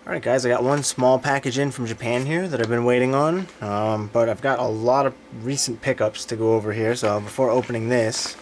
Alright guys, I got one small package in from Japan here that I've been waiting on, but I've got a lot of recent pickups to go over here, so before opening this,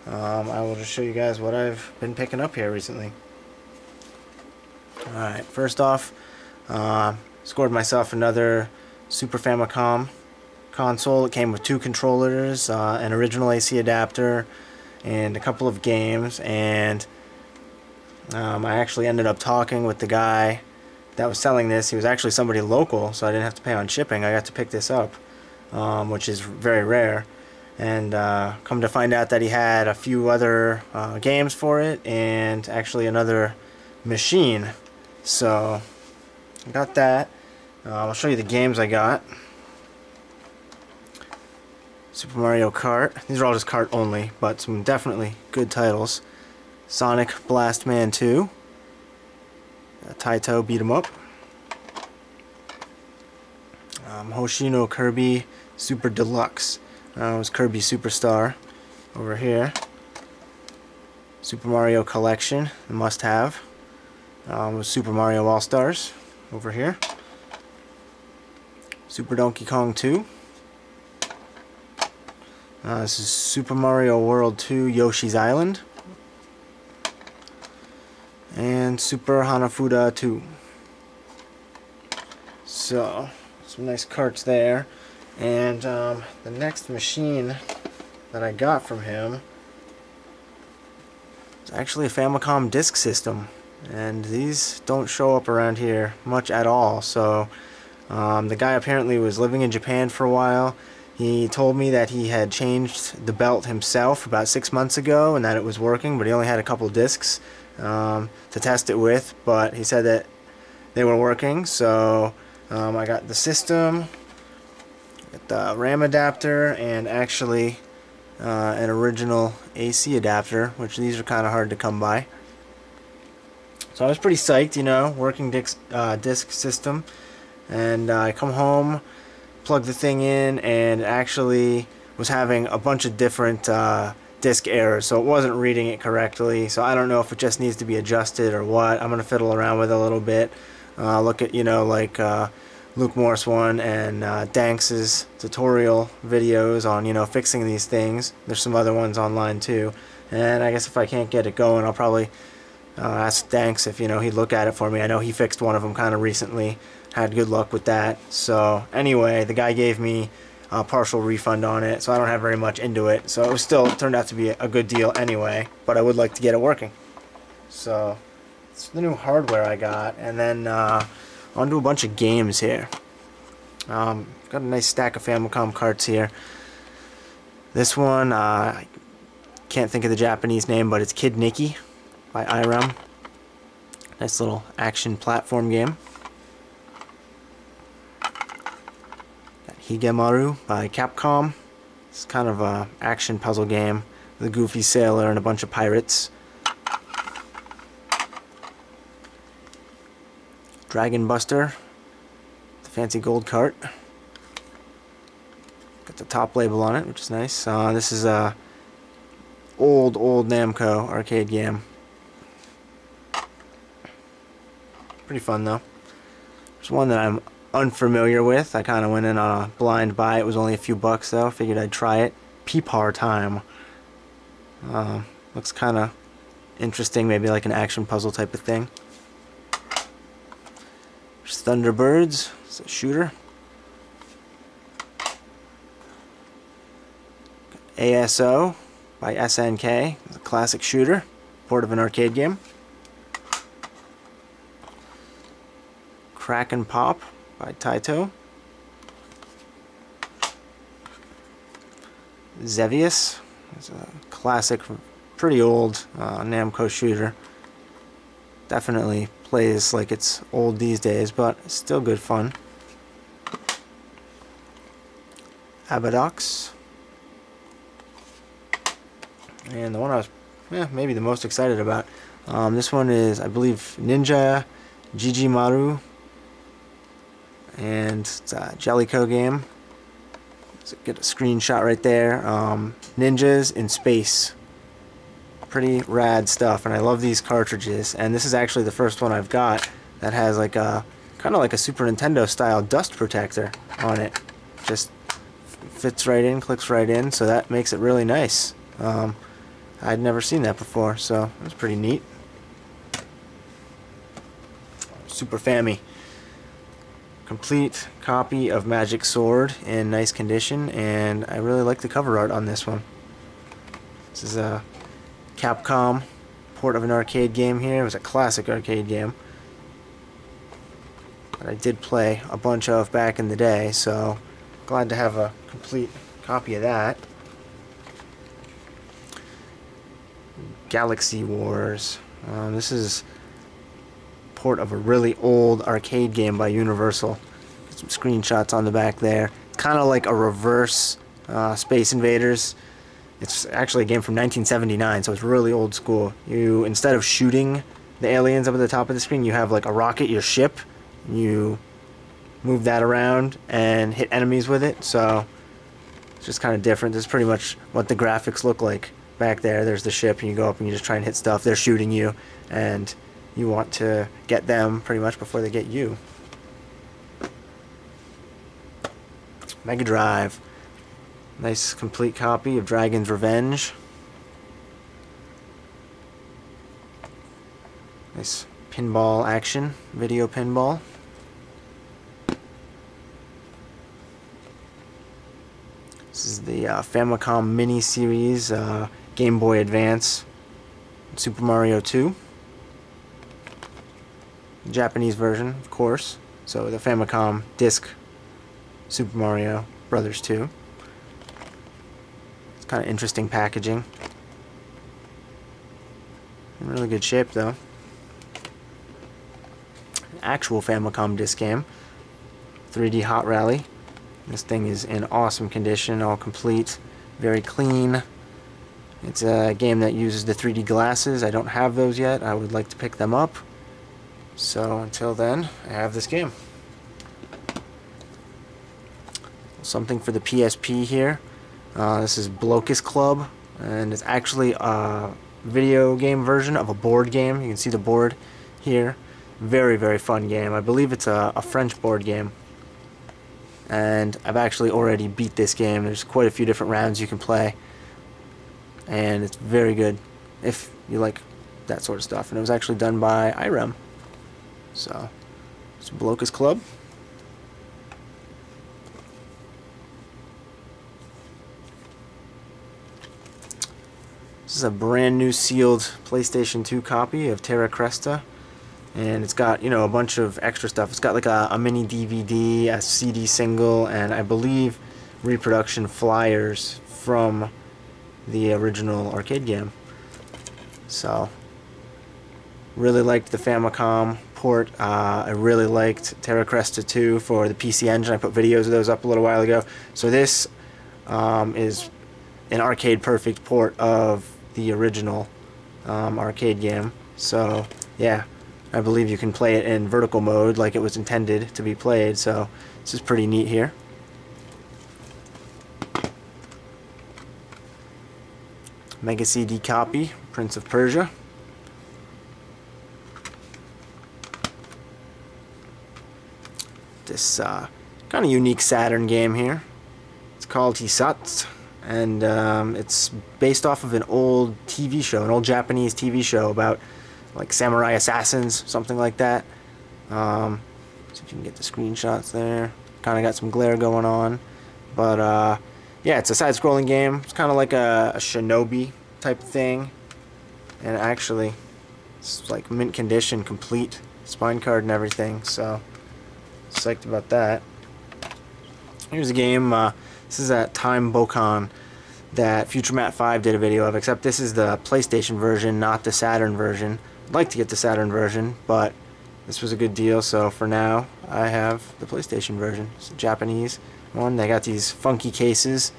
I will just show you guys what I've been picking up here recently. Alright, first off, scored myself another Super Famicom console. It came with two controllers, an original AC adapter, and a couple of games, and I actually ended up talking with the guy that was selling this. He was actually somebody local, so I didn't have to pay on shipping. I got to pick this up, which is very rare, and come to find out that he had a few other games for it and actually another machine. So I got that. I'll show you the games I got. Super Mario Kart. These are all just kart only, but some definitely good titles. Sonic Blast Man 2. Taito Beat 'em Up. Hoshino Kirby Super Deluxe. It was Kirby Superstar over here. Super Mario Collection, must have. Was Super Mario All Stars over here. Super Donkey Kong 2. This is Super Mario World 2 Yoshi's Island. And Super Hanafuda 2. So, some nice carts there. And the next machine that I got from him is actually a Famicom disk system. And these don't show up around here much at all. So, the guy apparently was living in Japan for a while. He told me that he had changed the belt himself about 6 months ago and that it was working, but he only had a couple of discs to test it with, but he said that they were working. So I got the system, got the RAM adapter, and actually an original AC adapter, which these are kind of hard to come by. So I was pretty psyched, you know, working disc system, and I come home, plug the thing in, and actually was having a bunch of different disk errors, so it wasn't reading it correctly. So I don't know if it just needs to be adjusted or what. I'm gonna fiddle around with it a little bit, look at, you know, like Luke Morris one and Danks's tutorial videos on, you know, fixing these things. There's some other ones online too, and I guess if I can't get it going, I'll probably ask Danks if, you know, he'd look at it for me. I know he fixed one of them kind of recently, had good luck with that. So anyway, the guy gave me a partial refund on it, so I don't have very much into it. So it turned out to be a good deal anyway, but I would like to get it working. So it's the new hardware I got, and then onto a bunch of games here. Got a nice stack of Famicom carts here. This one, I can't think of the Japanese name, but it's Kid Nikki by IREM. Nice little action platform game. Higemaru by Capcom. It's kind of a action puzzle game with a goofy sailor and a bunch of pirates. Dragon Buster, the fancy gold cart. Got the top label on it, which is nice. This is a old Namco arcade game. Pretty fun though. There's one that I'm unfamiliar with. I kind of went in on a blind buy. It was only a few bucks though. Figured I'd try it. Peepar Time. Looks kind of interesting. Maybe like an action puzzle type of thing. There's Thunderbirds. It's a shooter. ASO by SNK. It's a classic shooter. Port of an arcade game. Crack and Pop by Taito. Zevious. It's a classic, pretty old Namco shooter. Definitely plays like it's old these days, but still good fun. Abadox. And the one I was maybe the most excited about. This one is, I believe, Ninja Jijimaru. And it's a Jellico game. So get a screenshot right there. Ninjas in space. Pretty rad stuff, and I love these cartridges. And this is actually the first one I've got that has like a kind of like a Super Nintendo style dust protector on it. Just fits right in, clicks right in, so that makes it really nice. I'd never seen that before, so that's pretty neat. Super Fammy. Complete copy of Magic Sword in nice condition, and I really like the cover art on this one. This is a Capcom port of an arcade game here. It was a classic arcade game that I did play a bunch of back in the day, so glad to have a complete copy of that. Galaxy Wars. This is port of a really old arcade game by Universal. Got some screenshots on the back there. It's kind of like a reverse Space Invaders. It's actually a game from 1979, so it's really old school. You, instead of shooting the aliens up at the top of the screen, you have like a rocket, your ship. You move that around and hit enemies with it, so it's just kind of different. This is pretty much what the graphics look like back there. There's the ship, and you go up and you just try and hit stuff. They're shooting you, and you want to get them pretty much before they get you. Mega Drive. Nice complete copy of Dragon's Revenge. Nice pinball action, video pinball. This is the Famicom Mini Series, Game Boy Advance, Super Mario 2. Japanese version, of course. So the Famicom disc, Super Mario Brothers 2. It's kind of interesting packaging. In really good shape, though. An actual Famicom disc game, 3D Hot Rally. This thing is in awesome condition, all complete, very clean. It's a game that uses the 3D glasses. I don't have those yet. I would like to pick them up. So until then, I have this game. Something for the PSP here. This is Blocus Club, and it's actually a video game version of a board game. You can see the board here. Very, very fun game. I believe it's a French board game. And I've actually already beat this game. There's quite a few different rounds you can play. And it's very good if you like that sort of stuff. And it was actually done by IREM. So, it's Blocus Club. This is a brand new sealed PlayStation 2 copy of Terra Cresta. And it's got, you know, a bunch of extra stuff. It's got like a mini DVD, a CD single, and I believe reproduction flyers from the original arcade game. So, really liked the Famicom port. I really liked Terra Cresta 2 for the PC Engine. I put videos of those up a little while ago. So this is an arcade perfect port of the original arcade game. So, yeah. I believe you can play it in vertical mode like it was intended to be played, so this is pretty neat here. Mega CD copy, Prince of Persia. This kind of unique Saturn game here. It's called Hisatsu, and it's based off of an old TV show, an old Japanese TV show about like samurai assassins, something like that. See if you can get the screenshots there. Kind of got some glare going on, but yeah, it's a side-scrolling game. It's kind of like a shinobi type thing, and actually, it's like mint condition, complete spine card and everything. So, psyched about that. Here's a game. This is that Time Bokan that Future Matt 5 did a video of, except this is the PlayStation version, not the Saturn version. I'd like to get the Saturn version, but this was a good deal, so for now I have the PlayStation version. It's a Japanese one. They got these funky cases.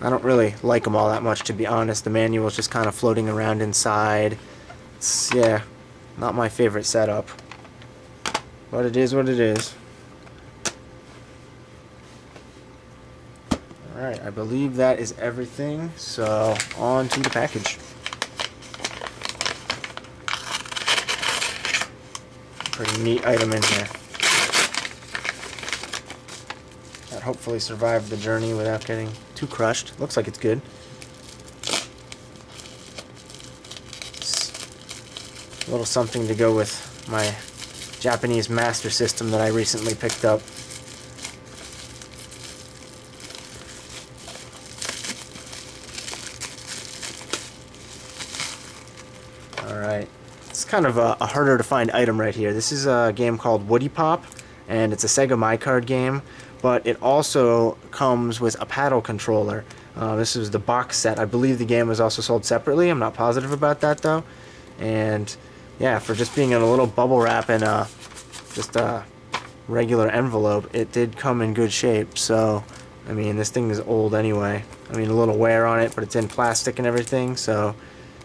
I don't really like them all that much, to be honest. The manual's just kind of floating around inside. It's, yeah, not my favorite setup, but it is what it is. Alright, I believe that is everything, so on to the package. Pretty neat item in here. That hopefully survived the journey without getting too crushed. Looks like it's good. It's a little something to go with my Japanese Master System that I recently picked up. Alright, it's kind of a harder to find item right here. This is a game called Woody Pop, and it's a Sega My Card game, but it also comes with a paddle controller. This is the box set. I believe the game was also sold separately. I'm not positive about that though. And yeah, for just being in a little bubble wrap and just a regular envelope, it did come in good shape. So, I mean, this thing is old anyway. I mean, a little wear on it, but it's in plastic and everything, so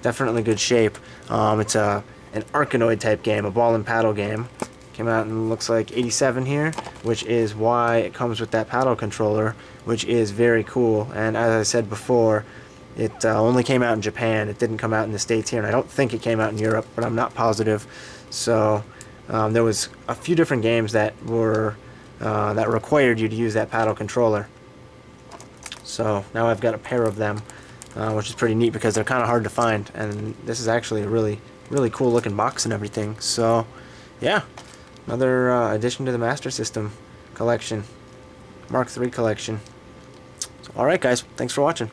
definitely good shape. It's an Arkanoid type game, a ball and paddle game. Came out in, looks like, 87 here, which is why it comes with that paddle controller, which is very cool. And as I said before, it only came out in Japan. It didn't come out in the States here, and I don't think it came out in Europe, but I'm not positive. So there was a few different games that were that required you to use that paddle controller. So now I've got a pair of them, which is pretty neat because they're kind of hard to find. And this is actually a really cool looking box and everything. So yeah, another addition to the Master System collection, Mark III collection. So, alright guys, thanks for watching.